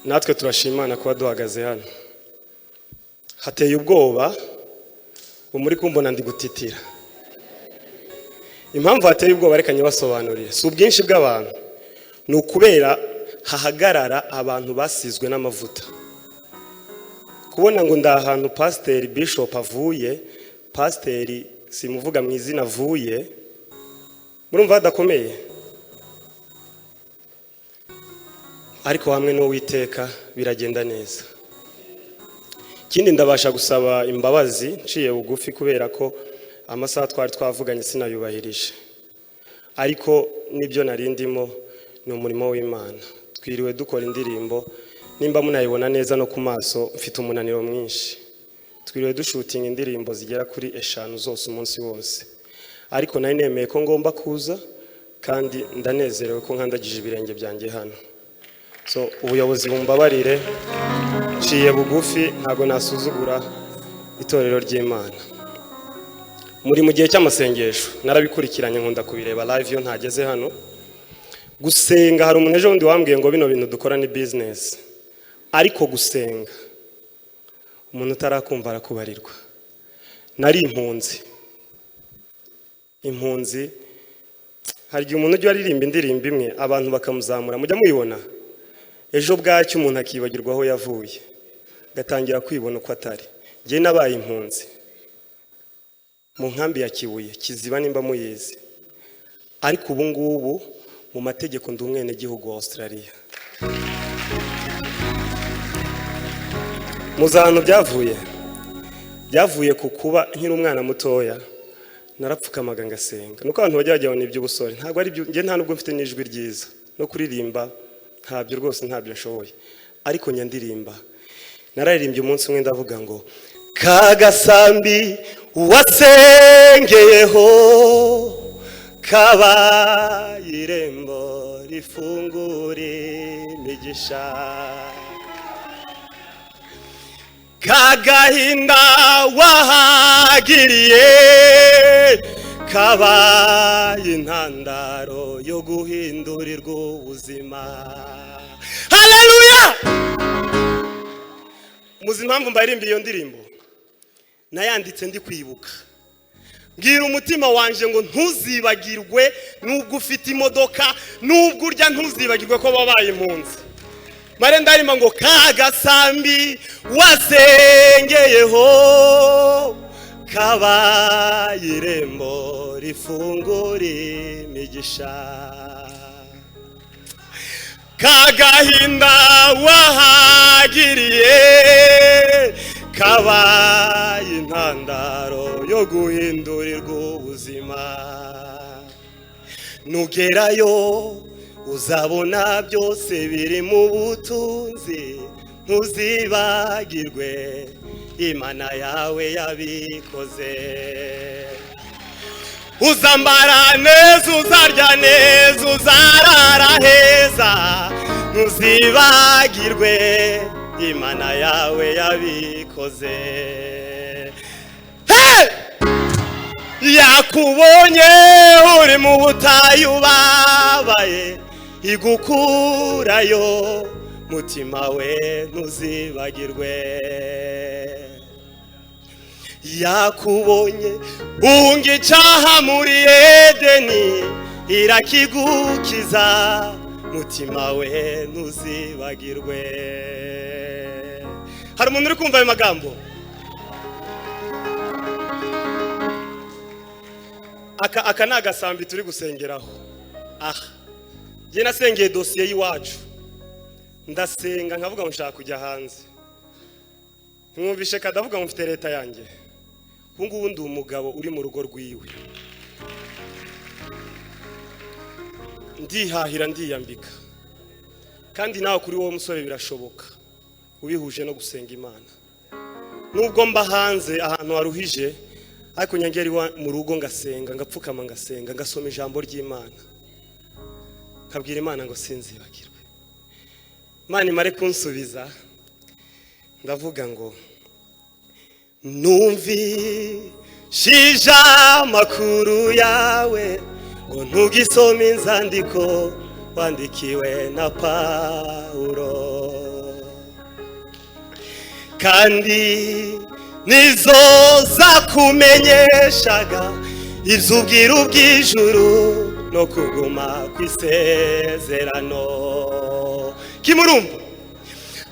natwe turashimana kuba duhagaze hano. Hateye ubwoba muri kumbona ndi gutitira. Impamvu hateye ubwoba reka nyibasobanurire. Si ubwinshi bw'abantu, ni ukubera hahagarara abantu basizwe n'amavuta. Kubona ngo ndahantu pasiteri bishop avuye, pasiteri simuvuga mu izina avuye, murumva hadakomeye. Ariko hamwe n'Uwiteka biragenda neza. Ikindi ndabasha gusaba imbabazi nciye bugufi kubera ko amasaha twari twavuganye sinayubahirije. Ariko nibyo narindimo ni umurimo w'Imana. Twiriwe dukora indirimbo, nimba munayibona neza no ku maso mfite umunaniro mwinshi. Twiriwe dushutinga indirimbo zigera kuri 5 zose umunsi wose. Ariko nari nemeye ko ngomba kuza kandi ndanezerewe ko nkandagije ibirenge byanjye hano. So ubuyobozi bumbabarire, nciye bugufi ntago nasuzugura itorero ry'Imana. Muri mu gihe cy'amasengesho narabikurikiranye nkunda kubireba live yo ntageze hano. Gusenga hari umuntu ejo wundi wambwiye ngo bino bintu dukora ni business. Ariko gusenga umuntu utarakumva arakubarirwa. Nari impunzi hari igihe umuntu ujya aririmba indirimbo imwe abantu bakamuzamura, mujya muyibona. Ejo bwacyo umuntu akibagirwa aho yavuye, gatangira kwibona uko atari. Ngiye nabaye impunzi mu nkambi ya Kibuye, Kiziba nimba muyizi. Ariko ubu ngubu mu mategeko ndi umwene gihugu wa Australia. Muzano byavuye ku kuba nkiri umwana mutoya narapfukamaga ngasenga. Nuko abantu bajya babona iby'ubusore, ntabwo ari byo. Ngiye nta nubwo mfite n'ijwi ryiza no kuririmba, ntabyo rwose, ntabyo nshoboye. Ariko nyandirimba, nararirimbye umunsi umwe ndavuga ngo kagasambi wasengeyeho kabaye irembo rifungura imigisha, kagahinda wahagiriye kabaye intandaro yo guhindurirwa ubuzima. Haleluya! Muzi impamvu mbaririmbiye iyo ndirimbo? Nayanditse ndi kwibuka. Ngira umutima wanje ngo ntuzibagirwe nubwo ufite imodoka, nubwo urya ntuzibagirwe ko babaye impunzi. Mare ndarima ngo kagasambi wasengeyeho kabaye irembo rifungura imigisha, kagahinda wahagiriye kabaye intandaro yo guhindurirwa ubuzima. Nugerayo uzabona byose biri mu butunzi, ntuzibagirwe Imana yawe yabikoze. Uzambara neza, uzarya neza, uzarara heza, ntuzibagirwe Imana yawe yabikoze. Hey! Yakubonye uri mu butayu babaye, igukurayo mutima we ntuzibagirwe. Yakubonye unga icyaha muri Edeni, irakigukiza mutima we ntuzibagirwe. Hari umuntu uri kumva ayo magambo? Aka ni agasambi turi gusengeraho. Njye nasengeye dosiye y'iwacu, ndasenga nkavuga ngo nshaka kujya hanze. Mwumvishe kadavuga ngo mfite leta yanjye. Ngubu ndi umugabo uri mu rugo rwiwe, ndihahira ndiyambika. Kandi nawe kuri wowe musore birashoboka ubihuje no gusenga Imana. Nubwo mba hanze ahantu haruhije, ariko nyangeri mu rugo ngasenga, ngapfukama ngasenga, ngasoma ijambo ry'Imana, kabwira Imana ngo sinzibagirwe. Imana imare kunsubiza, ndavuga ngo numvishije amakuru yawe, ngo ntugisome inzandiko wandikiwe na Pawulo. kandi nizo zakumenyeshaga iby'ubwiru bw'ijuru no kuguma kw'isezerano. Kimurumva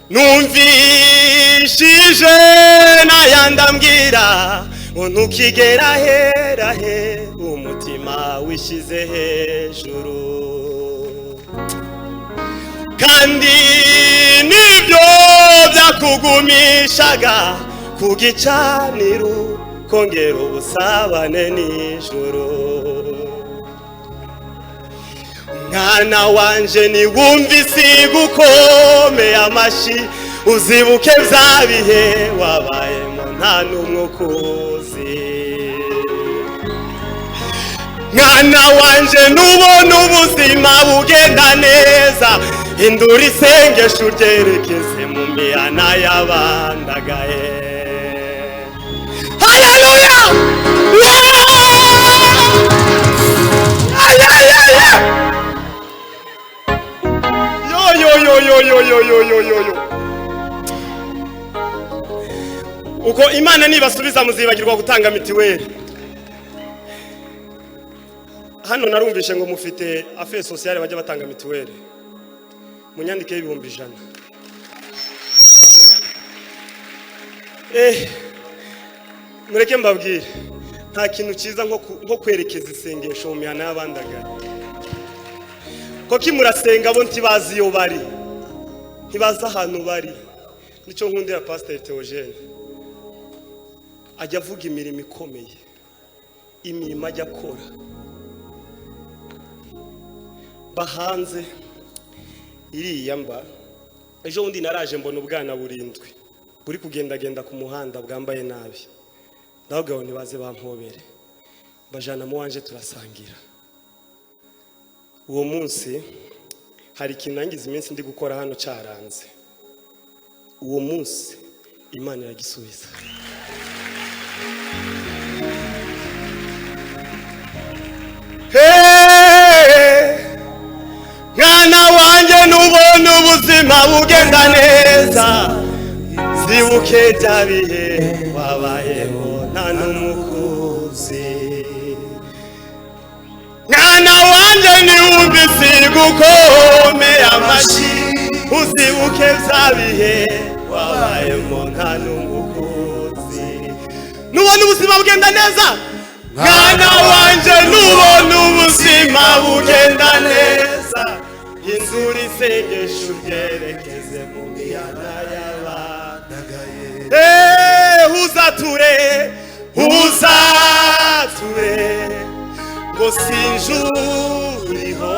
numvishije n'ayandambwira ngo ntukigera herahe umutima wishize hejuru, kandi nibyo byakugumishaga ku gicaniro kongera ubusabane n'ijuru. Mwana wanje niwumvise gukomeye amashi uzibuke bya bihe wabayemo nta n'umwe ukuzi. Mwana wanje nubona ubuzima bugenda neza hindura isengesho ryerekeze mu mihana y'abandagaye. Haleluya! Uko Imana nibasubiza muzibagirwa gutanga mitiweli. Hano narumvishe ngo mufite affaire sociale bajya batanga mitiweli, munyandike y'ibihumbi 100. Mureke mbabwire nta kintu cyiza nko kwerekeza isengesho mu mihana y'abandagaye. Ko kimurasenga bo ntibazi iyo bari, ntibazi ahantu bari. Nico nkundira Pastor Theogene, ajya avuga imirimo ikomeye, imirimo ajya akora bahanze iriya mba. Ejo undi naraje mbona ubwana burindwi buri kugendagenda ku muhanda bwambaye nabi, ndabwo nibaze bampobere bajana mu wanje turasangira. Uwo munsi hari ikintu nangize iminsi ndi gukora hano cyaranze. Uwo munsi Imana iragisubiza. Mwana wanje nubona ubuzima bugenda neza zibuke bya bihe wabayeho nta n'umukuzi. Mwana wanje niwumvise gukomeye amashi uzibuke bya bihe wabayemo nta n'umukuzi. Nubona ubuzima bugenda neza mwana wanje nubona ubuzima bugenda neza hindura isengesho ryerekeze mu mihana y'abandagaye. Uzature ngo sinjuriho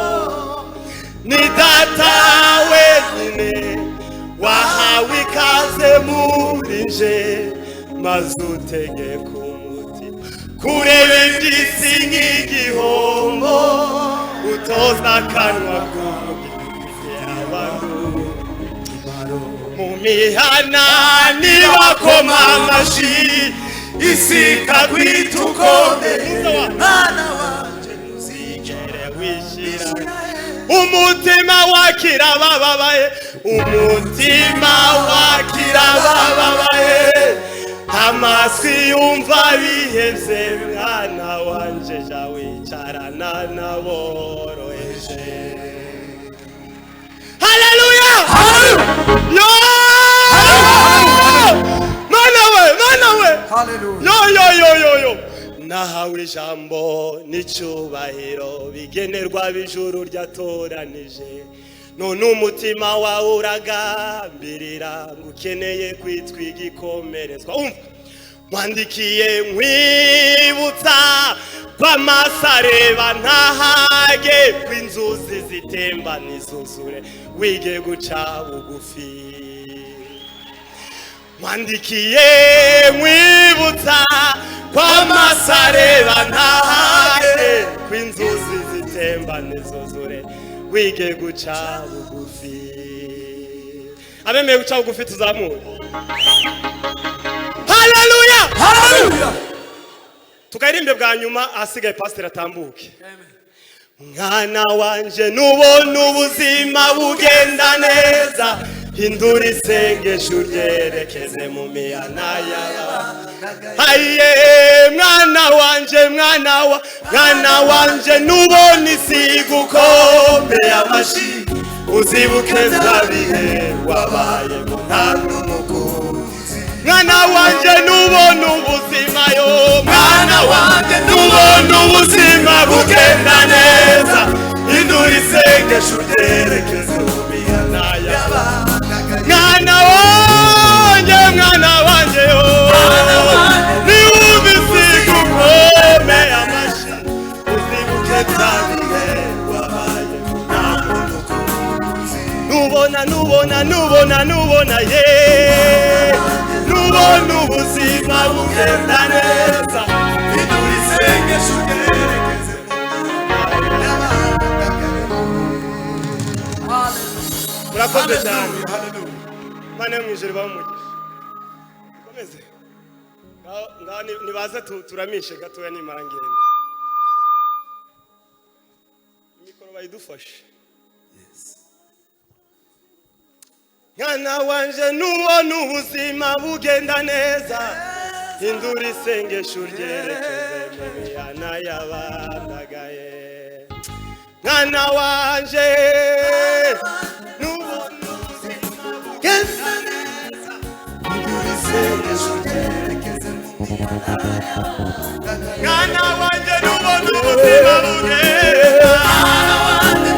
ni data wenyine wahawe ikaze muri nje maze utegeka umutima kureba iby'isi nk'igihombo utoza akanwa k'ubwite abantu mu mihana nibakoma amashi isi ikakwita ukomeye. Mwana wanje ntuzigere wishira umutima wakira bababaye, umutima wakira bababaye, amaswi yumva biheze. Mwana wanje ja wicarana n'aboroheje. Haleluya! Mana we! Yo! Nahawe ijambo n'icyubahiro bigenerwa bijuru ryatoranije, none umutima wawe uragambirira ngukeneye kwitwa igikomerezwa. Mwandikiye nkwibutsa kw'amasareba ntahage kw'inzuzi zitemba n'izuzure wige guca bugufi. Mwandikiye nkwibutsa kw'amasareba ntahage kw'inzuzi zitemba n'izuzure wige guca bugufi. Abemeye guca bugufi tuzamure. Haleluya! Haleluya! Tukaririmbe bwa nyuma ahasigaye pastor atambuke. Mwana wanje nubona ubuzima bugenda neza hindura isengesho ryerekeze mu mihana aye mwana wanje nubona isi gukomeye amashi uzibuke za bihe wabaye nta n'umukunzi mwana wanje nubona ubuzima mwana wanje nubona ubuzima bugenda neza hindura isengesho ryerekeze mu mihana mwana wanje niwumva isi gukomeye amashi uzibuke za bihe wabaye nta n'umukunzi nubona ye nubona ubuzima bugenda neza hindura isengesho ryerekeze murakoze cyane Mana yo mwijuru bamugisha komeze ngaho nibaze turamishe gatoya nimara ngende mikoro bayidufashe mwana wanje nubona ubuzima bugenda neza hindura isengesho ryerekeze mu mihana y'abandagaye mwana wanje nubona ubuzima bugenda neza hindura isengesho ryerekeze mu mihana y'abandagaye mwana wanje nubona ubuzima bugenda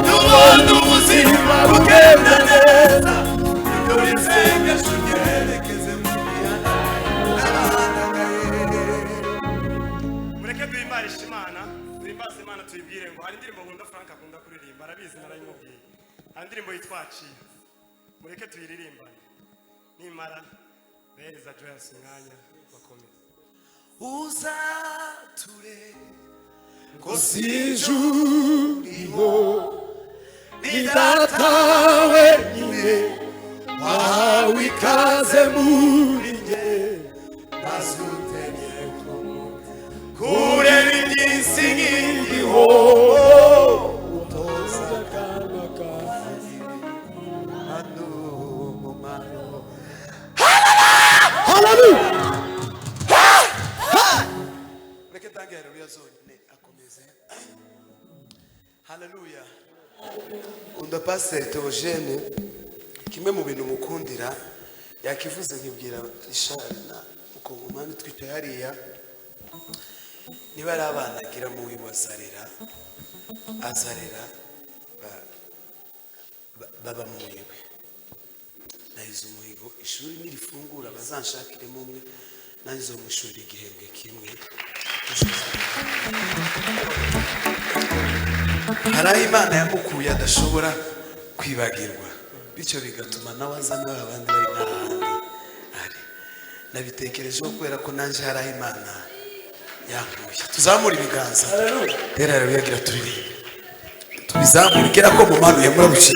nubona ubuzima bugenda neza mureke duhimbarishe Imana duhimbaze Imana tuyibwire ngo hari indirimbo nkunda Frank akunda kuririmba arabizi narayimubwiye hari indirimbo yitwaciye mureke tuyiririmbane nimara bereza Joyce umwanya bakomeye uzature ngo sinjuriho ni data wenyine wawe ikaze muri nge mazutenye kure n'iby'isi nk'iriho utoza akanwa kawe hano mu mano haleluya reka tangere uriya zonyine akomeze haleluya unda Pastor Theogene kimwe mu bintu mukundira yakivuze nkibwira Richard na ukongomani twite hariya niba ari abana agira mu wibazarira azarira baba mu wiwe nahize umuhigo ishuri nirifungura bazanshakiremo umwe nahize mu ishuri igihembwe kimwe hari Imana yamukuye adashobora kwibagirwa bityo bigatuma nawe azana abandi bari n'ahandi ari nabitekerejeho kubera ko nanje hari Imana yankuye tuzamura ibiganza rero yagira turirimbe tubizamura kera ko mu manu yamurabushye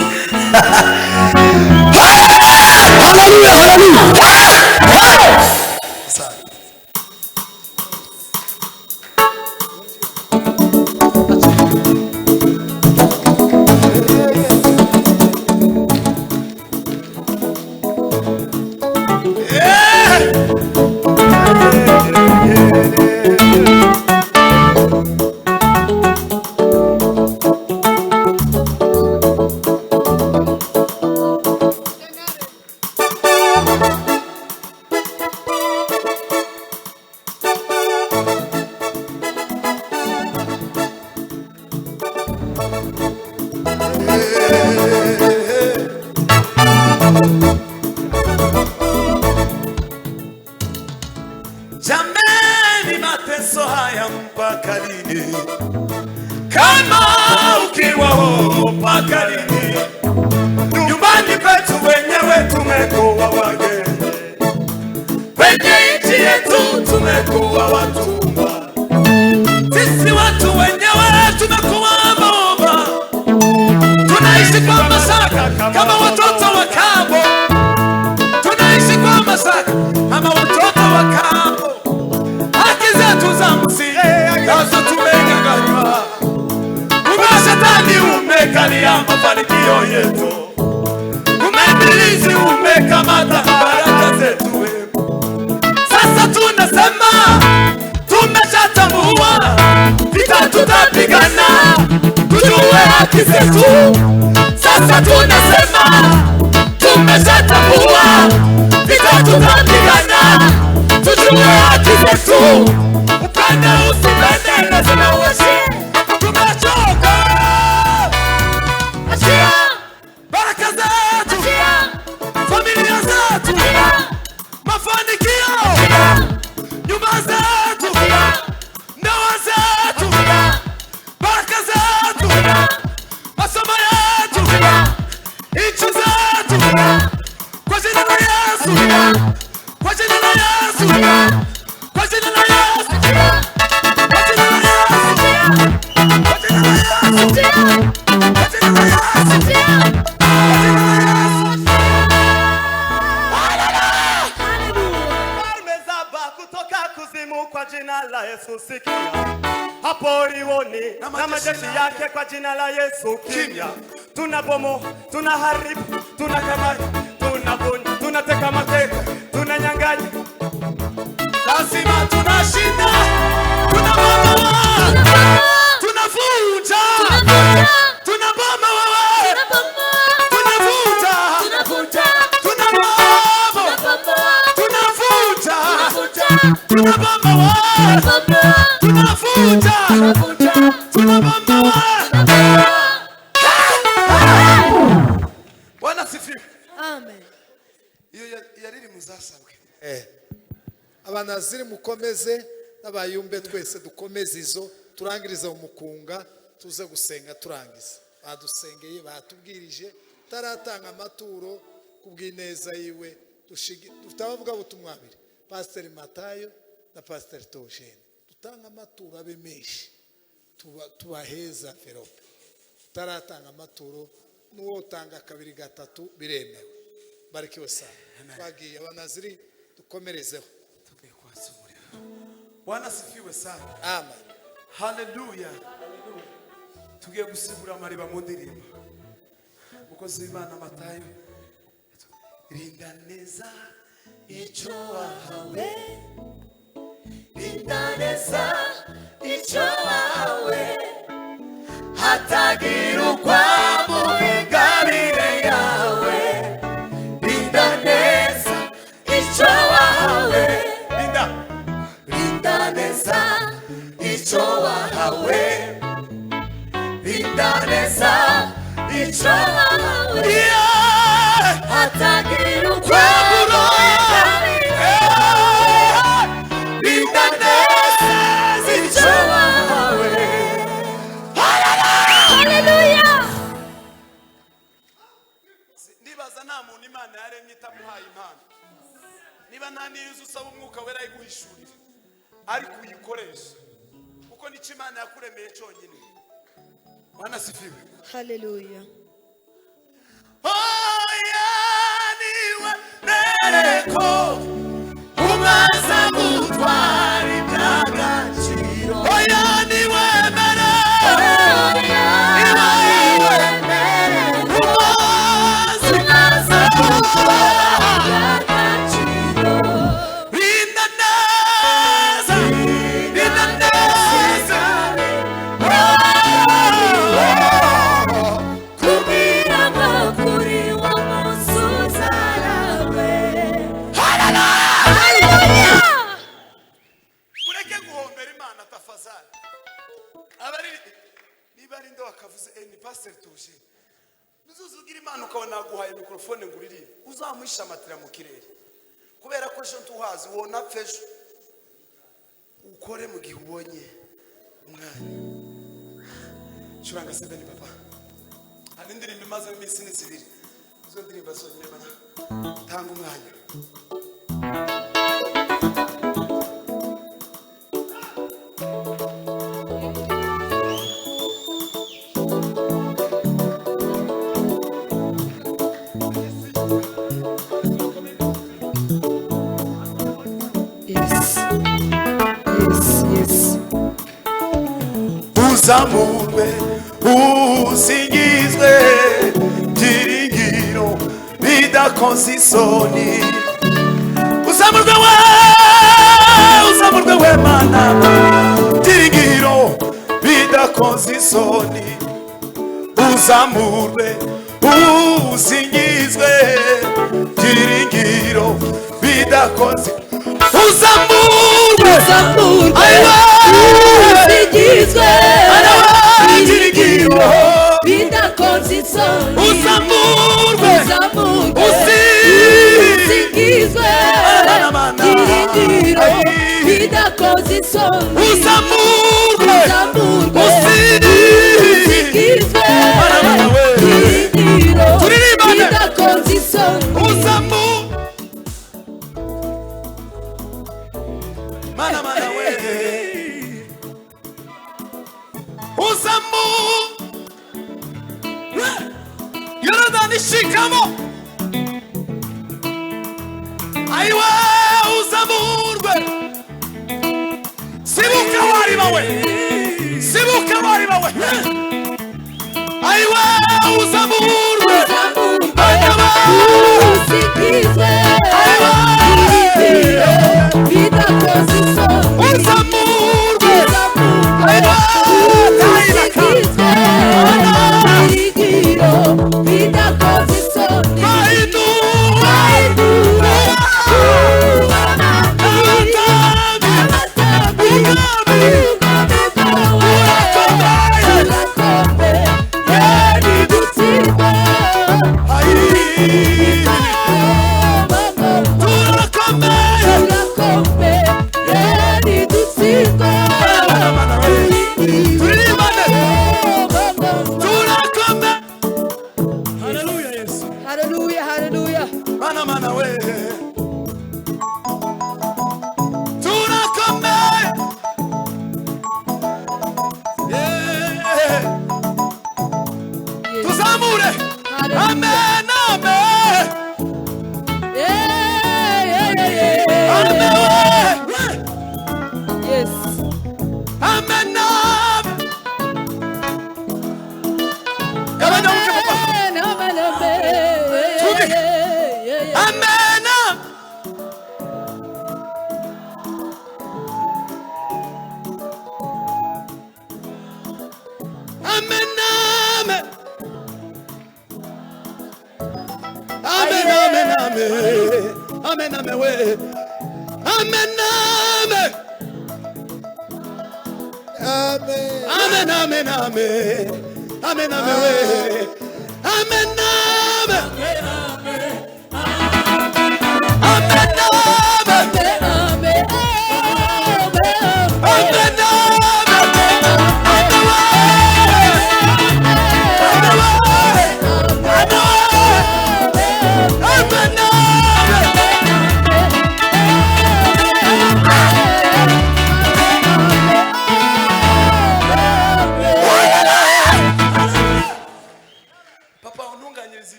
haleluya Jameni mateso haya mpaka lini? Kama ukiwa mpaka lini? Nyumbani kwetu wenyewe tumekuwa wageni, kwenye nchi yetu tumekuwa watumwa, sisi watu wenyewe tumekuwa bomba, tunaishi kwa masaka kama watoto wa kambo, tunaishi kwa masaka kama watoto wa kambo. Sasa tumeganganywa, kumbe shetani umekalia mafanikio yetu, kumbe ibilisi kamata baraka zetu wewe. Sasa tunasema tumeshatambua vita tutapigana tujue haki zetu. Sasa tunasema tumeshatambua vita tutapigana tujue haki zetu. Upende usipende lazima uheshimu. Tumechoka. Achia baraka zetu, familia zetu, mafanikio, nyumba zetu, ndoa zetu, baraka zetu, masomo yetu, nchi zetu, kwa jina la Yesu, kwa jina la Yesu, kwa jina la Yesu, kwa jina la Yesu, kwa jina la Yesu. Kwa jina la Yesu sikia, hapo lioni na majeshi yake kwa jina la Yesu kimya. Tunabomo, tunaharibu, tunakamata, tunavunja, tunateka mateka, tunanyang'anya. Lazima tunashinda, tunabomoa, tunavunja, tunaboma wewe, tunavunja, tunabomoa, tunavunja, tunaboma wewe, tunafunja, tunabamba wewe. Bwana sifiwe. Amen. Iyo yariri muzasabwe. Abanaziri mukomeze n'abayumbe twese dukomeze izo turangiriza umukunga tuze gusenga turangiza. Badusengeye batubwirije taratanga amaturo kubw'ineza yiwe tutabavuga butumwa abiri. Pastor Matayo na Pastor Togene tutanga amaturo abe menshi tubaheza Ferope taratanga amaturo nuwo tanga kabiri gatatu biremewe. Barikiwe sana. Bagiye abanaziri dukomerezeho tugiye kwasumurira. Bwana sifiwe sana. Amen. Hallelujah. Tugiye gusigura amariba mu ndirimbo. Mukozi w'Imana Matayo rinda neza icyo wahawe, rinda neza icyo wahawe, hatagira ukwamu ingabire yawe. Rinda neza icyo wahawe, rinda neza icyo wahawe, rinda neza icyo wahawe, hatagira ukwamu ingabire yawe. Rinda neza icyo wahawe. Hallelujah. Nibaza nta muntu Imana yaremye itamuhaye impano. Niba nta niyo usaba umwuka wera yiguhishurira ariko uyikoresha kuko nico Imana yakuremeye cyonyine. Bwana sifiwe. Hallelujah. Oya niwe nereko umaza gutwara iby'agaciro. Oya niwe nereko, niwe nereko umaza gutwara iby'agaciro. Rinda neza, rinda neza, Kugira makuri wa musuzarawe. Hallelujah. ureke guhombera Imana tafazali. Abari niba ari ndo akavuze ni Pastor Togene. Nuzuzugira Imana ukabona guhaye microphone nguriri uzamuhisha amatira mu kirere. Kubera ko ejo ntuhazi wona pfejo. Ukore mu gihe ubonye umwanya. Shuranga sebe ni papa. Hari indirimbo imaze iminsi n'izibiri. Izo ndirimbo zonyine bana. Tanga umwanya. Yes. Yes, yes. Uzamurwe usingizwe byiringiro bida bidakoze isoni uzamurwe we mana byiringiro bidakoze isoni uzamurwe uzingizwe byiringiro bidakoze uzamurwe uzingizwe byiringiro bidakoze isoni uzamurwe uzingizwe byiringiro bidakoze isoni uzamurwe uzingizwe byiringiro bidakoze isoni mana we Yorodani shikamo aiwa uzamurwe sibuka wari bawe aiwa uzamurwe uzingizwe byiringiro bidakoze isoni uzamurwe aiwa uzingizwe byiringiro bidakoze isoni Hallelujah, hallelujah. Mana we turakomeye tuzamure amen amen Yes. amen Amen, amen, we. Amen, amen. Amen, amen, amen. Amen, amen, we. Amen, amen. Amen,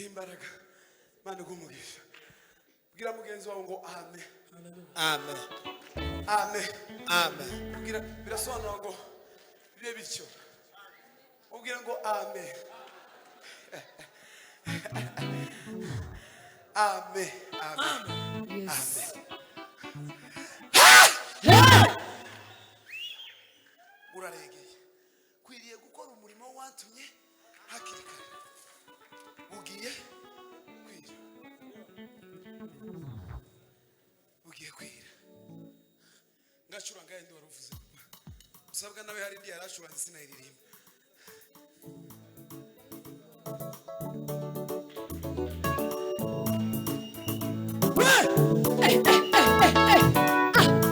imbaraga Mana gumugisha bwira mugenzi wawe ngo amen amen amen amen bwira birasobanura ngo bibe bityo ubwira ngo amen amen amen Yes. urarengeye kwiriye gukora umurimo watumye hakiri kare ugiye kwira ngacuranga yindi waruvuze usabwa nawe hari ndi yarashuranze sinayiririmba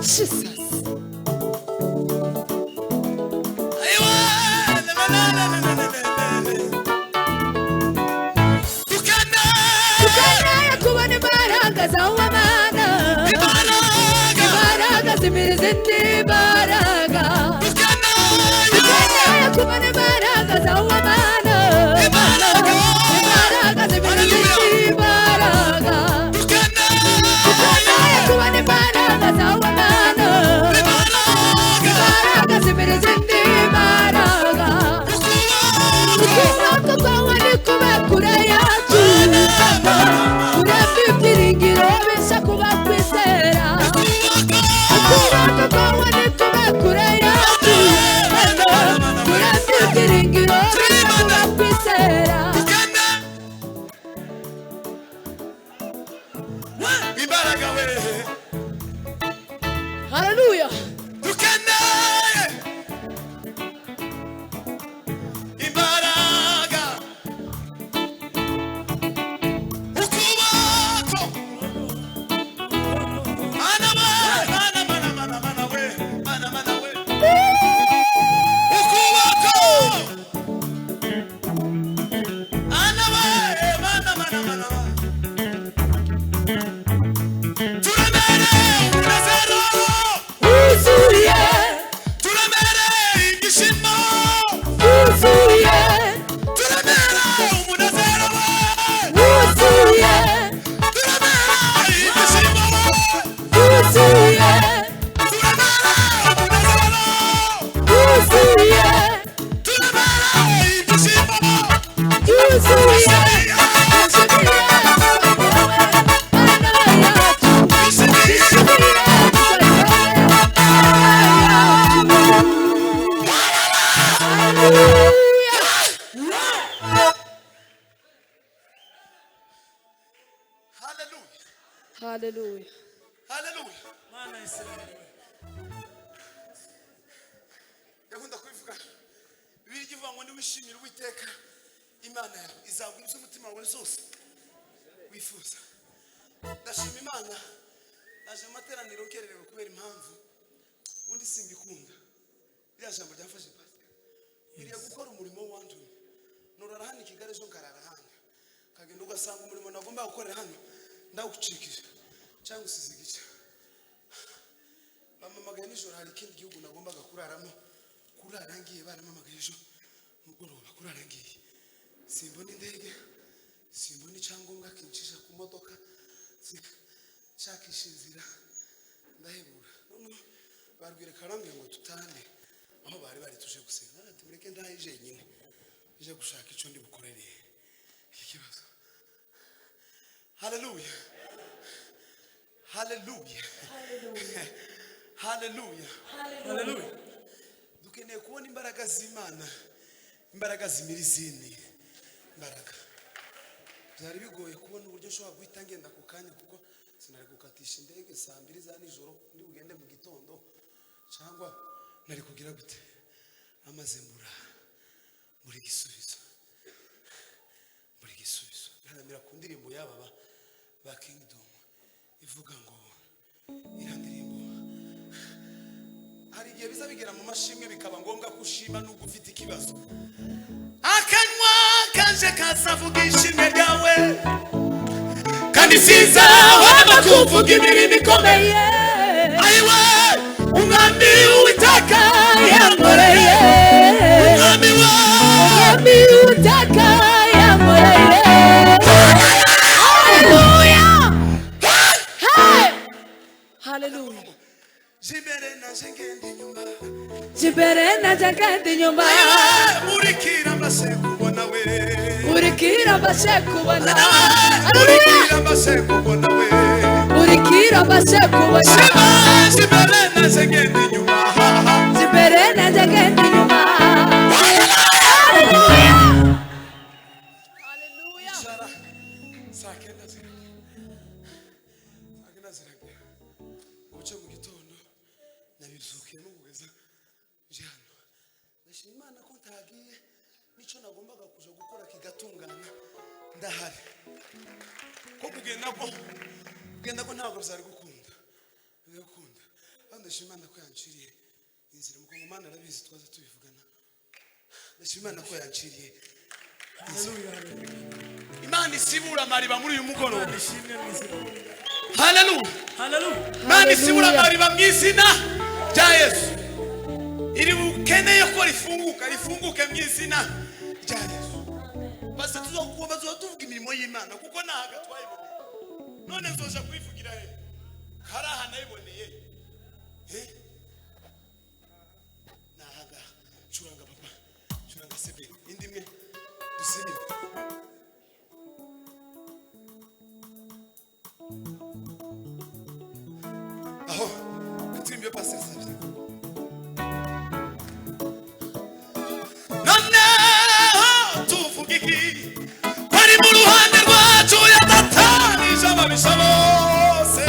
Jesus. Tukanaya kubona imbaraga zawe Mana, imbaraga zimeze imbaraga. Tukanaya kubona imbaraga zawe Mana, imbaraga zimeze imbaraga. Tukanaya kubona imbaraga zawe Mana. Hallelujah. Hallelujah. Yakunda kubivuga bibiri kivuga ngo niwishimira Uwiteka Imana yawe izaguha umutima wawe zose wifuza. Ndashima Imana naje amateraniro kererewe kubera impamvu ubundi simbikunda. Iriya jambo ryafashe pasika iriya gukora umurimo wanje norara hano Kigali ejo nkarara hano kagenda ugasanga umurimo nagomba gukorera hano ndawucikije cyangwa usize igice. Bamamagaye nijoro hari ikindi gihugu nagombaga kuraramo kurarangiye baramamagaye ejo mugoroba kurarangiye simbona indege simbona icyangombwa kincisha ku modoka shakisha inzira ndahebura none barwire karambe ngo tutane aho bari tuje gusenga ati mureke ndahije nyine ije gushaka ico ndi bukorereye iki kibazo. Hallelujah. Hallelujah. Hallelujah. Hallelujah. Dukeneye kubona imbaraga z'Imana, imbaraga zimirizini, imbaraga. Byari bigoye kubona uburyo ushobora guhita ngenda ku kanya kuko sinari gukatisha indege saa 2 za nijoro ndi bugende mu gitondo cyangwa nari kugira gute amaze muri gisubizo. Muri gisubizo. Ntaramira ku ndirimbo yaba ba Kingdom ivuga ngo irandirimbo hari igihe biza bigera mu mashimwe bikaba ngombwa kushima n'ubwo ufite ikibazo. Akanwa kanje kasavuga ishimwe ryawe kandi siza waba kuvuga imirimo ikomeye. Ayiwe umwami Uwiteka yankoreye umwami Uwiteka yankoreye. Hallelujah. Jibere na jengende nyumba. Jibere na jengende nyumba. Urikira mbashe kubona we. Urikira mbashe kubona. Urikira mbashe kubona we. Urikira mbashe kubona. Jibere na jengende nyumba. Jibere na jengende nyumba. Hallelujah. Hallelujah. Sakenda zira. Uche mu gitondo nabizukiye n'ubugeza je hano. Ndashima Imana ko ntagiye nico nagombaga kuja gukora kigatungana ndahari. Ko kugenda ko ntabwo byari gukunda. Ndakunda. Ndashima Imana ko yanciriye inzira mu Imana arabizi twaza tubivugana. Ndashima Imana ko yanciriye. Imana isibura mariba muri uyu mugoroba. Hallelujah. Hallelujah. Mani sibura mariba mwizina rya Yesu. Iri bukeneye ko rifunguke mwizina rya Yesu. Basa tuzokuba tuvuga imirimo y'Imana kuko nahaga twayiboneye. None nzoja kwivugira he? Karaha nayiboneye. Nahaga curanga papa. Curanga sebe. Indimwe dusebe. Aho katimbe pastor savye none tuvugiki bari mu ruhande rwacu yatatanije ababisha bose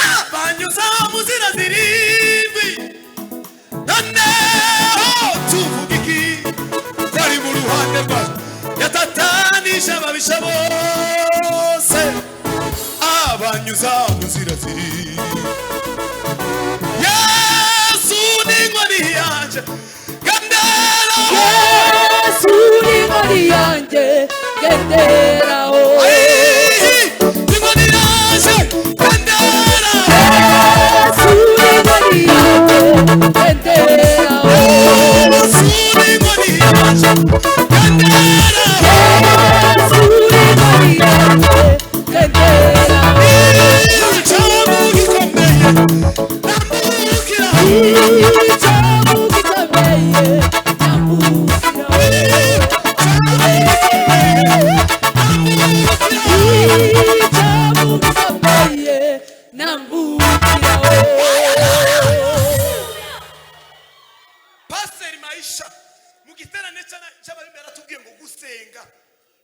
abanyuza mu zira zirindwi none tuvugiki bari mu ruhande rwacu yatatanije ababisha bose abanyuza mu zira ziri. Yesu ni ngoni yanje gendera. Yesu ni ngoni yanje gendera. Ni ngoni yanje gendera. Yesu ni ngoni yanje gendera. Yesu ni ngoni yanje gendera. Yesu ni ngoni yanje gendera. Itamu gikomeye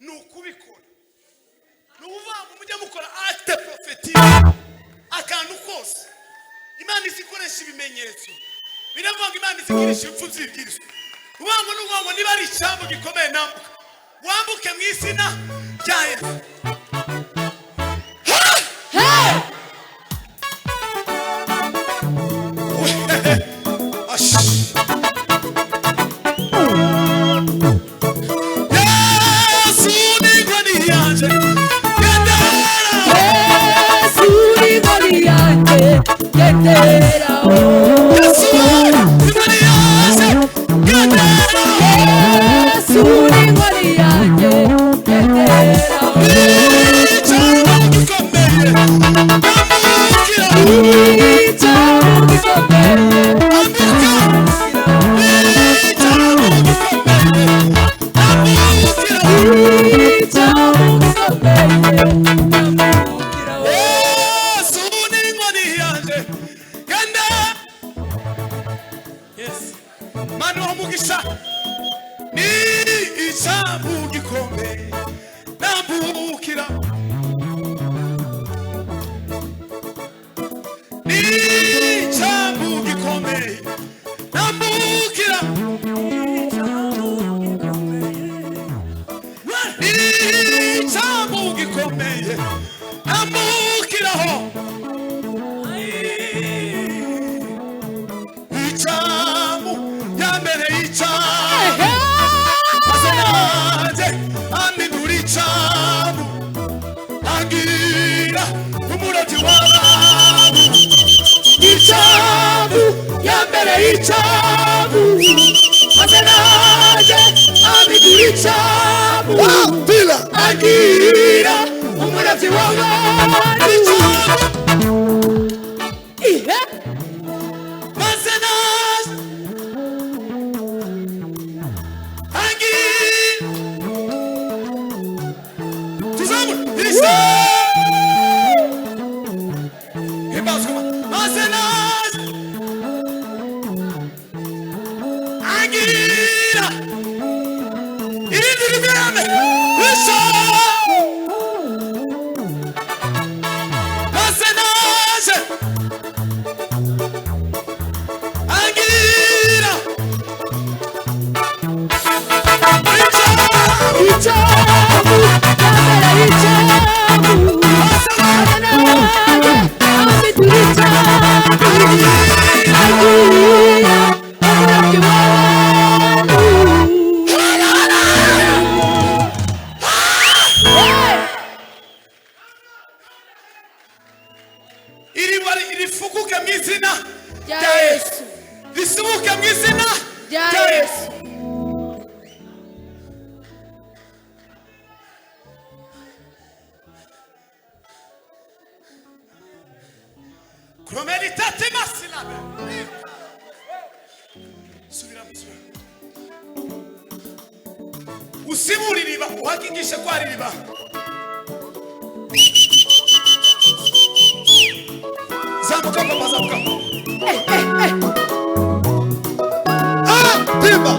nukubikora n'ubuvanga mujya mukora acte prophétique akantu kose Imana izikoresha ibimenyetso biravuga ngo Imana izigirisha impfu zibwirizwa ubango n'ubwango niba ari icyambu gikomeye nambuka wambuke mu izina rya Yesu usibuliriba uhakikishe ko ari riba zamuka papa zamuka Pimba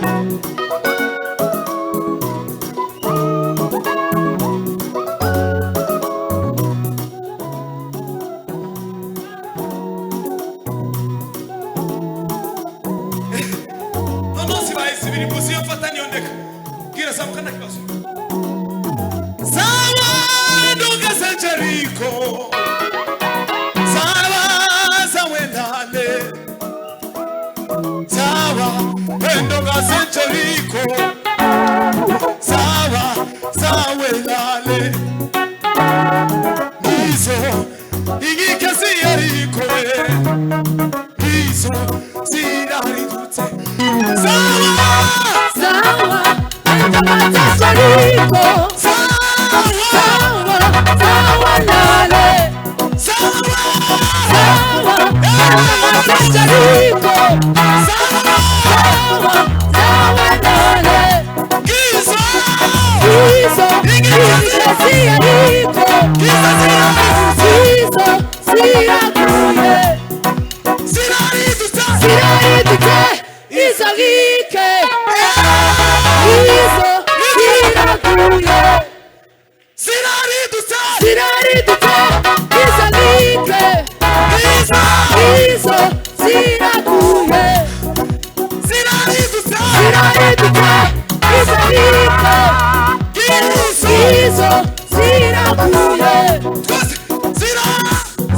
Isagike, Iso, Sirakuye. ziraguye twese zira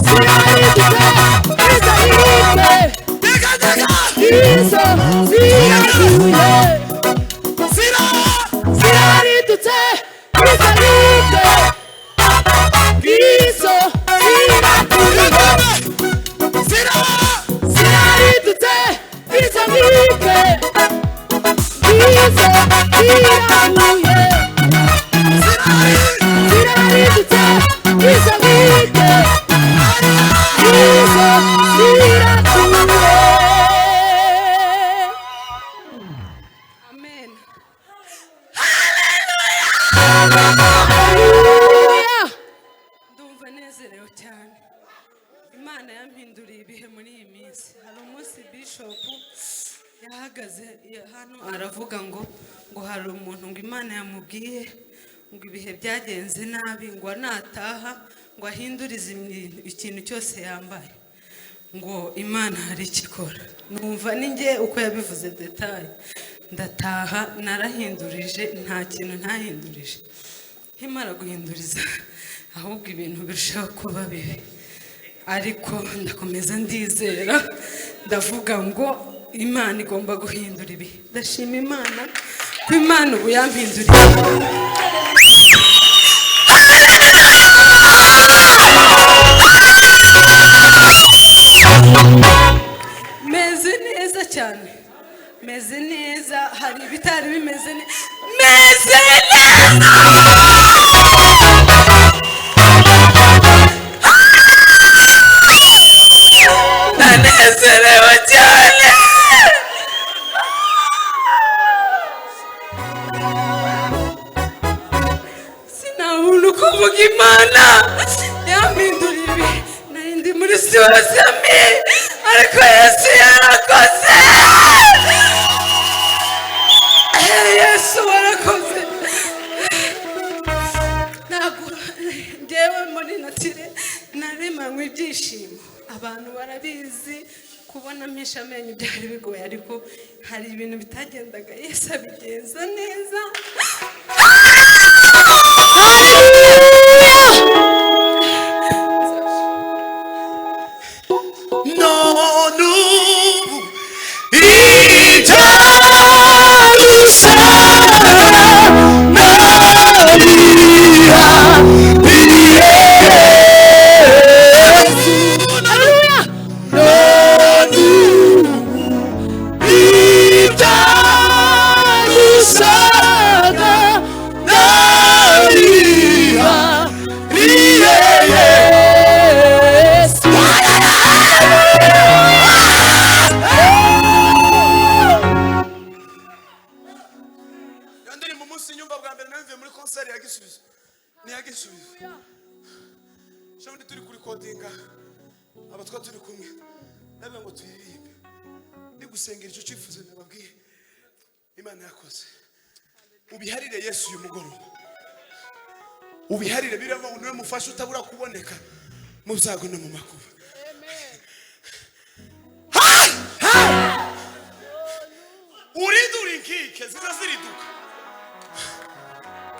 ziraridutse izahirwe dega dega izo ziraguye zira ziraridutse izahirwe izo ziraguye zira ziraridutse izahirwe izo ziraguye ziraridutse izahirwe izo ziraguye. Amen. Hallelujah. Ndumva nezerewe cyane. Imana yampinduriye ibihe muri iyi minsi. Hari umunsi Bishop yahagaze hano aravuga ngo hari umuntu ngo Imana yamubwiye ngo ibihe byagenze nabi ngo nataha ngo ahindurize ikintu cyose yambaye ngo Imana hari ikikora. Numva ninjye uko yabivuze detail. Ndataha narahindurije nta kintu ntahindurije. Nkimara guhinduriza ahubwo ibintu birushaho kuba bibi. Ariko ndakomeza ndizera ndavuga ngo Imana igomba guhindura ibi. Ndashima Imana ko Imana ubu yampinduriye. Meze neza cyane. Meze neza, hari ibitari bimeze neza. Meze neza. Ndanezerewe cyane. Sinabona uko mvuga Imana yampinduriye ibi. Nari ndi muri siwasami ariko Yesu yarakoze. Yesu warakoze. Ntabwo njyewe muri natire naremanywe ibyishimo. Abantu barabizi kubona mpesha amenyo byari bigoye ariko hari ibintu bitagendaga Yesu abigenza neza. none ubu ibyarusa Hallelujah. none ubu ibyarusaga n'abiha Yesu. yandiri mu munsi nyumva bwa mbere nabivuye muri konseri ya Gisubizo ni ya Gisubizo shobora turi kuri kodinga abatwa turi kumwe nabe ngo tuyiririmbe ndi gusengera icyo cyifuzo nababwiye Imana yakoze ubiharire Yesu uyu mugoroba ubiharire birava uniwe mufasha utabura kuboneka mu byago no mu makuba uridura inkike ziza ziriduka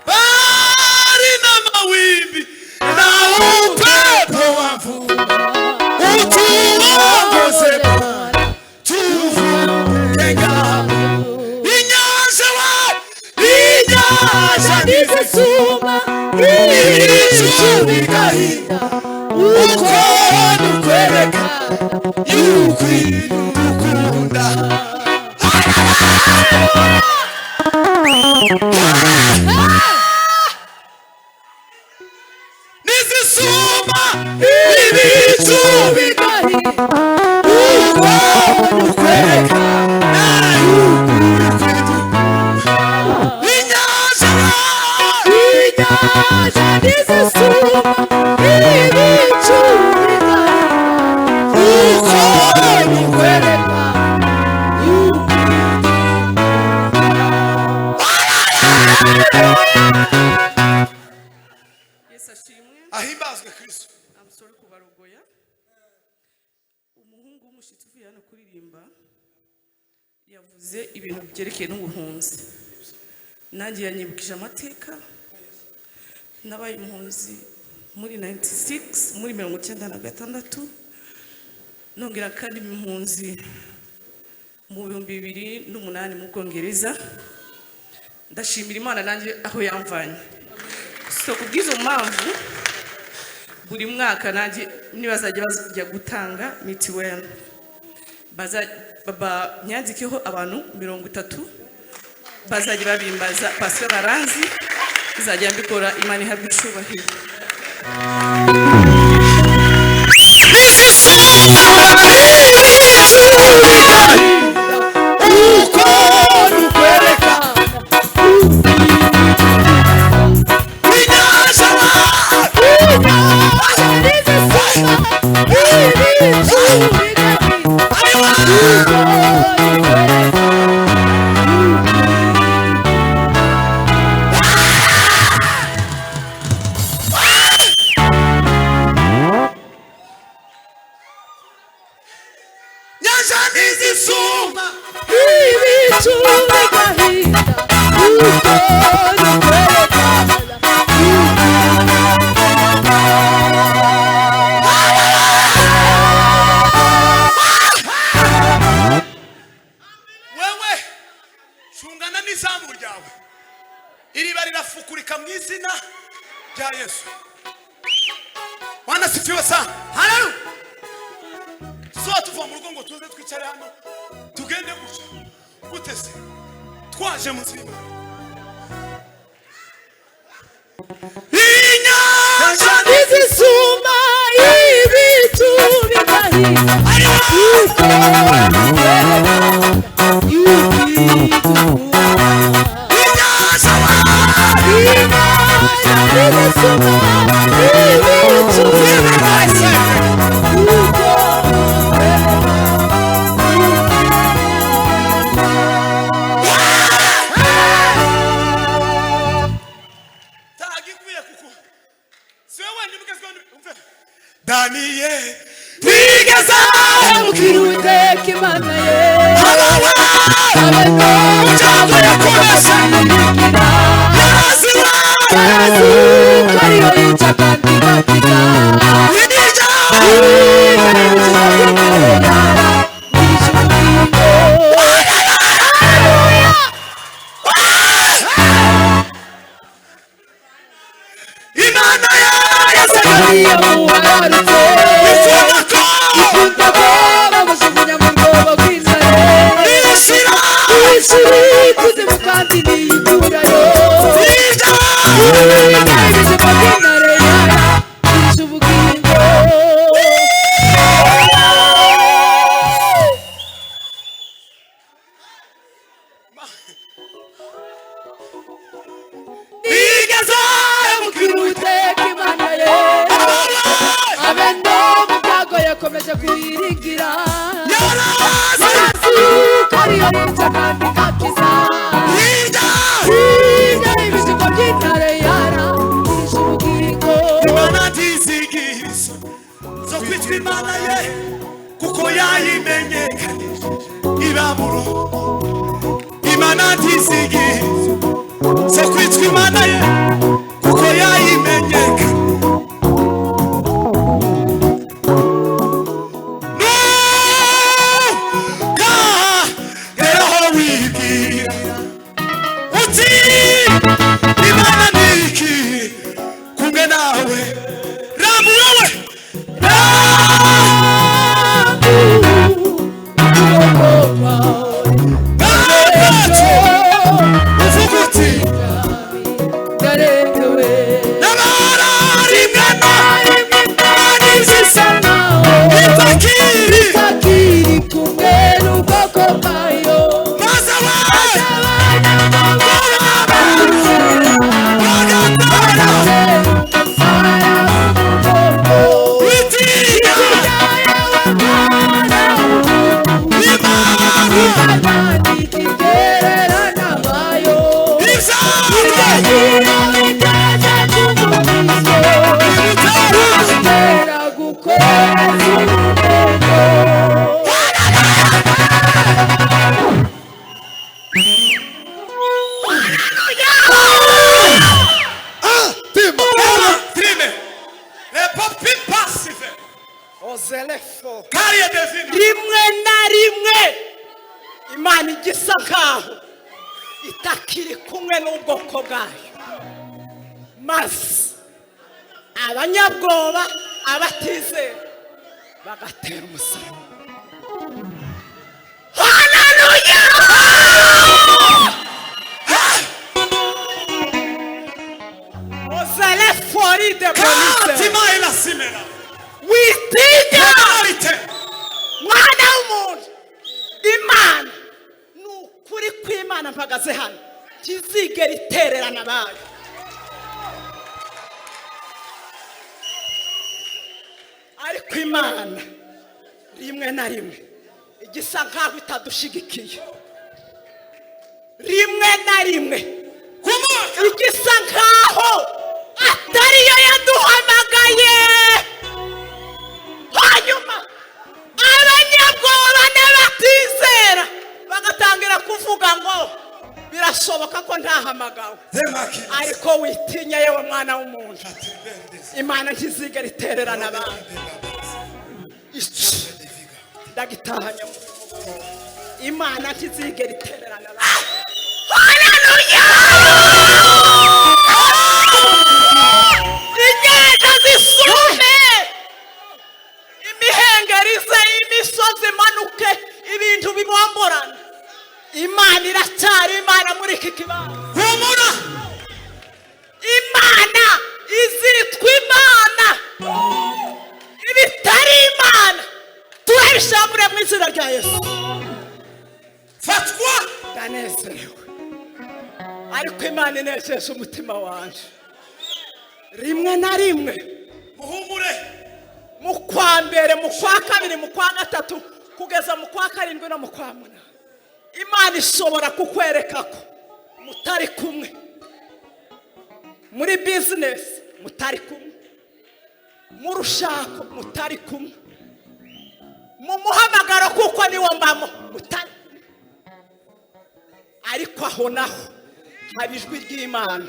bari n'amawimbi na upepo wavuma utuongoze tuvuke ngamo inyanja Nizisuma ibicu bigahinda uko dukwereka yuko dukunda nizisuma ibicu bigahinda uko dukwereka yuko inyanja nizisuma ibicu uko bikwereka Yesu ashimwe. ahimbazwe Kristo Amusore kubarogoya. Umuhungu w'umushitsi uvuye hano kuririmba yavuze ibintu byerekeye n'ubuhunzi. Nanjye yanyibukije amateka nabaye impunzi muri 96 muri 1996 nongera kandi impunzi mu 2008 mu Bwongereza. Ndashimira Imana nanjye aho yamvanye. So kubwizo mpamvu buri mwaka nanjye nibazajya bajya gutanga mitiweli baba nyandikeho abantu 30 bazajya babimbaza Pastor Baranzi izajya mbikora Imana ihabwe icubahiro. ozelefo kariye devina rimwe na rimwe imana igisa nkaho itakiri kumwe n'ubwoko bwayo maze abanyabwoba abatizera bagatera umusaraba. Haleluya! Ozale fori de bonite. katima ila simera Witinya marite mwana w'umuntu. Imana n'ukuri kw'Imana mpagaze hano kizigera itererana abayo. Ariko Imana rimwe na rimwe igisa nkaho itadushigikiye. Rimwe na rimwe igisa nkaho atariyo yaduhamagaye. Hanyuma abanyabwoba n'abatizera bagatangira kuvuga ngo birashoboka ko ntahamagawe. Ariko witinya yewe mwana w'umuntu, Imana ntizigera itererana abantu. Ndagitahanya Imana ntizigera itererana abantu. Haleluya! Inyanja zisume, imihengerize, imisozi imanuke, ibintu bibomborana. Imana iracyari Imana muri iki kibanza. humura Imana iziritwa Imana, ibitari Imana turabishamure mu izina rya Yesu. fatwa Ndanezerewe, ariko Imana inesheje umutima wanje. Rimwe na rimwe muhumure mu kwa mbere, mu kwa kabiri, mu kwa gatatu kugeza mu kwa karindwi no mu kwa munani, Imana ishobora kukwereka ko mutari kumwe muri business, mutari kumwe mu rushako, mutari kumwe mu muhamagaro kuko niwo mbamo, mutari kumwe. Ariko aho naho haba ijwi ry'Imana.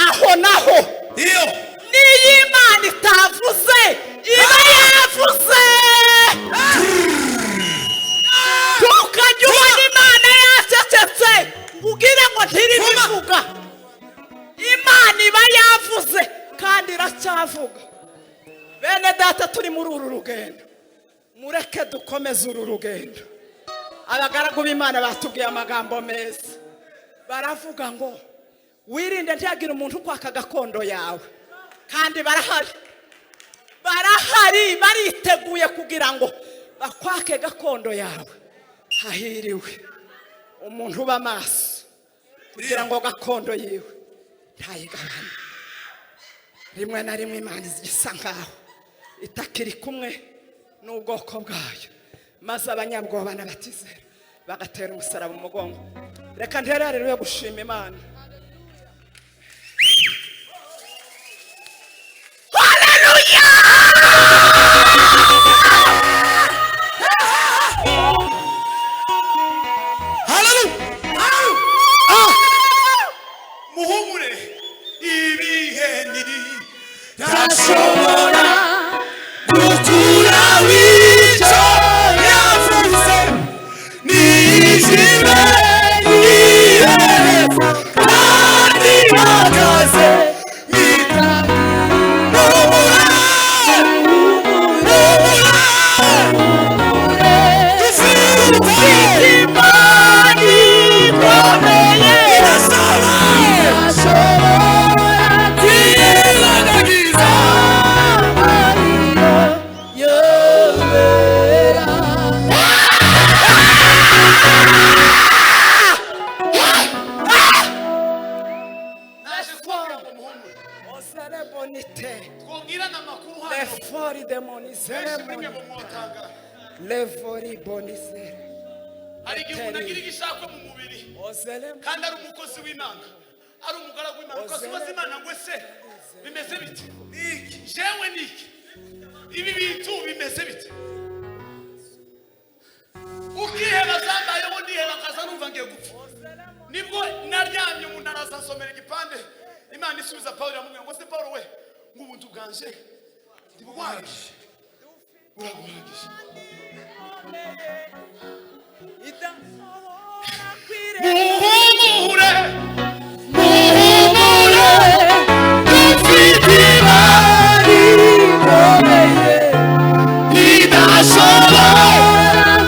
Aho naho iyo niyo Imana itavuze iba yavuze. Tukajya ubona Imana yacecetse ubwire ngo ntiribivuga. Imana iba yavuze kandi iracyavuga. Bene data, turi muri uru rugendo, mureke dukomeze uru rugendo. Abagaragu b'Imana batubwiye amagambo meza, baravuga ngo wirinde ntihagire umuntu ukwaka gakondo yawe. Kandi barahari bariteguye kugira ngo bakwake gakondo yawe. Hahiriwe umuntu uba maso kugira ngo gakondo yiwe ntayigabane. Rimwe na rimwe Imana igisa nkaho itakiri kumwe n'ubwoko bwayo, maze abanyabwoba n'abatizera bagatera umusaraba mu mugongo. Reka ntererere gushima Imana. Haleluya! muhumure ibihe niri Ashobora gukura w'icyo yavuze nijime nihereza kandi mpagaze twongirana amakuru hano bimwe mu mwotanga hari igihe umuntu agira igishakwe mu mubiri kandi ari umukozi w'Imana, ari umugaragu w'Imana, umukozi w'Imana ngo ese bimeze bite? Jewe niki ibi bintu bimeze bite? Ukiheba zambayeho ndiheba nkaza numva ngiye gupfa. Nibwo naryamye umuntu arazasomera igipande, Imana isubiza Paulo yamubwira ngo se Paulo we ng'ubuntu bwanje ndibuguhagije buraguhagije muhumure muhumure dufite ibari rikomeye ridashobora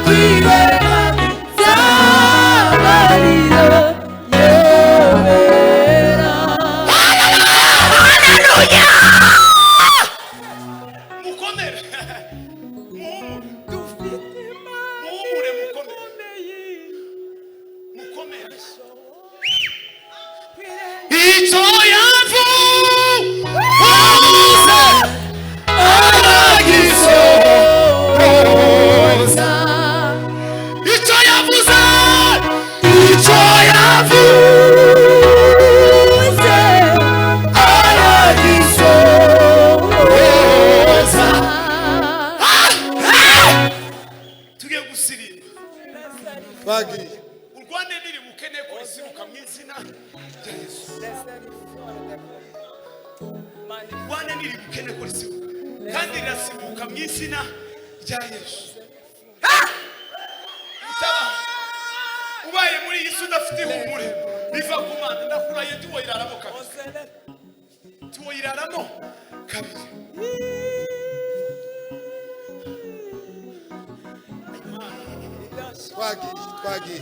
kwirengagiza amarira yobera. Haleluya! Mukomere muhumure mukomere icyo yavuze aragisohoza icyo yavuze aragisohoza. tugiye gusirimba bagiye urwane niri mukene ko risibuka mu izina rya Yesu. urwane niri mukene ko risibuka kandi rirasibuka mu izina rya Yesu. ubaye muri iyi si udafite ihumure biva ku Mana ndakuraye tuwoyiraramo kabiri tuwoyiraramo kabiri. twagiye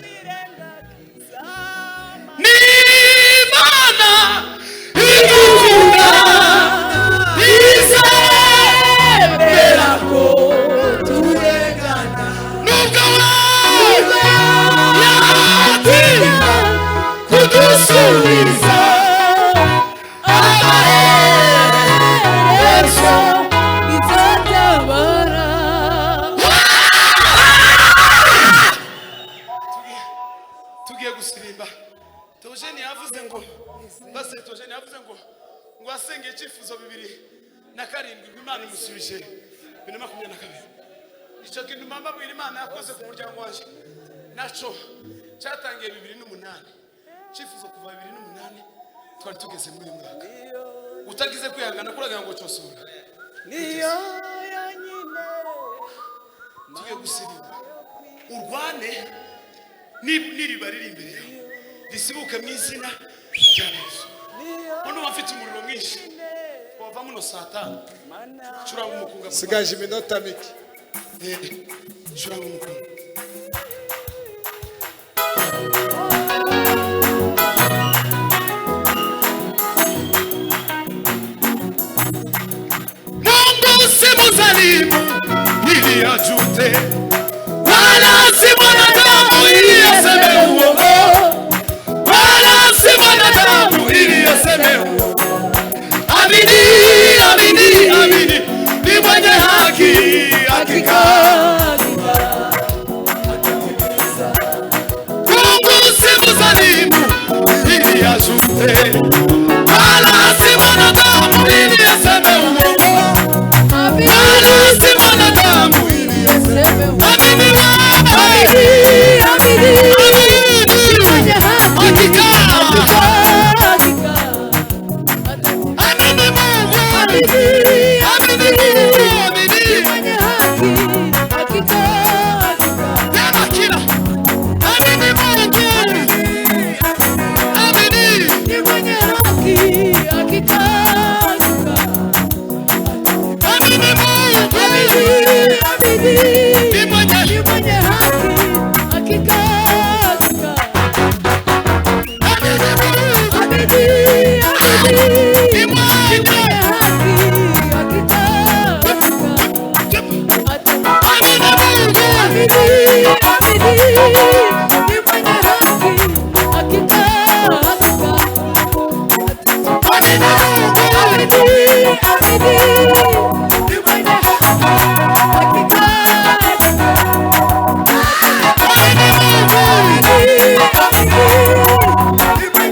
n'Imana ivuga izemera ko turengana nubwo yatinda kudusubiza amaherezo izatabara. tugiye gusirimba. Theogene yavuze ngo base Theogene yavuze ngo asengeye icyifuzo 2007 Imana imusubije 2022. icyo kintu mama bwira Imana yakoze ku muryango waje naco cyatangiye 2008 icyifuzo kuva 2008 twari tugeze muri uyu mwaka utagize kwihangana kuragira ngo cyosura niyo yanyine. tugiye gusirimba urwane n'iriba riri imbere yawe risibuke mu izina rya Yesu. Hano bafite umuriro mwinshi wava muno saa 5 curanga umukunga sigaje iminota mike curanga umukunga Mungu si mzalimu ili ajute wala si mwanadamu ili aseme uongo wala si mwanadamu ili aseme uongo. Amini, amini, amini ni mwenye haki hakika. Mungu si mzalimu ili ajute wala si mwanadamu ili aseme uongo wala si mwanadamu ili aseme uongo. Amini, amini, amini ni mwenye haki hakika. Amini Mungu, amini, amini Mungu, amini ni mwenye haki hakika. Tena kila amini Mungu, amini ni mwenye haki hakika. Amini Mungu, amini, amini ni mwenye haki hakika. Amini Mungu, amini, amini ni mwenye haki hakika. Amini Mungu, amini, amini ni mwenye haki hakika. Amini Mungu, amini, amini ni mwenye haki hakika. Amini Mungu, amini, amini ni mwenye haki hakika. Hallelujah, hallelujah, hallelujah.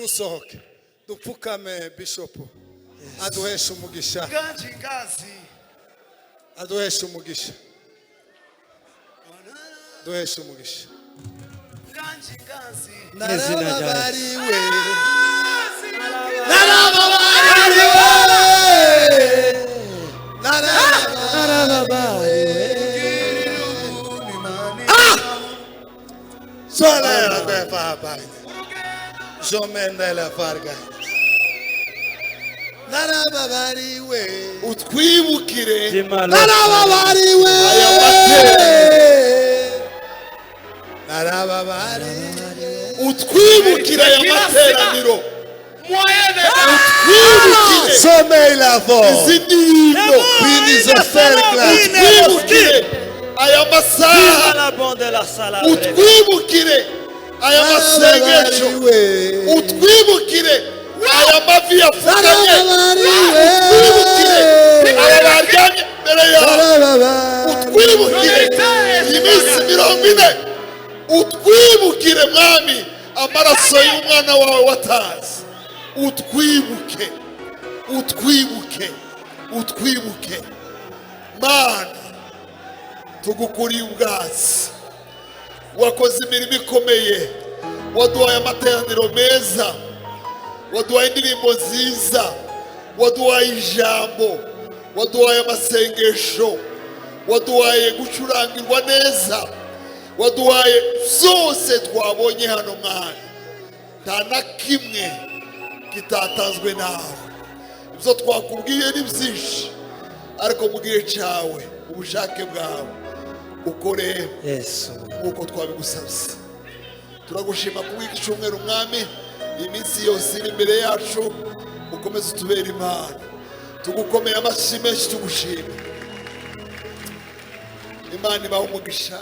nimusohoke dupfukame bishop aduhesha umugisha Nganji ngazi. aduhesha umugisha duhesha umugisha Nganji ngazi. narababariwe Solera de baba. Jomendele farga. Narababariwe. Utwibukire. Narababariwe. Narababariwe. Utwibukire aya materaniro. Utwibukire. Sommeil la voix. Zindirimbo. Binizo fergla. Utwibukire. Aya masaha. Utwibukire aya masengesho. Utwibukire aya mavi yapfukanye. Utwibukire aya baryamye mbere yawe. Utwibukire iminsi 40. Utwibukire mwami amaraso y'umwana wawe wataze. Utwibuke. Utwibuke. Utwibuke. Mana tugukuriye ubwatsi wakoze imirimo ikomeye waduhaye amateraniro meza waduhaye indirimbo nziza waduhaye ijambo waduhaye amasengesho waduhaye gucurangirwa neza waduhaye zose twabonye hano mwana nta na kimwe kitatanzwe nawe ibyo twakubwiye ni byinshi ariko mu gihe cyawe ubushake bwawe ukore Yesu uko twabigusabye turagushima kubw'iki cyumweru mwami iminsi yose iri imbere yacu ukomeze utubere imana tugukomeye amashyi menshi tugushima imana ibahe umugisha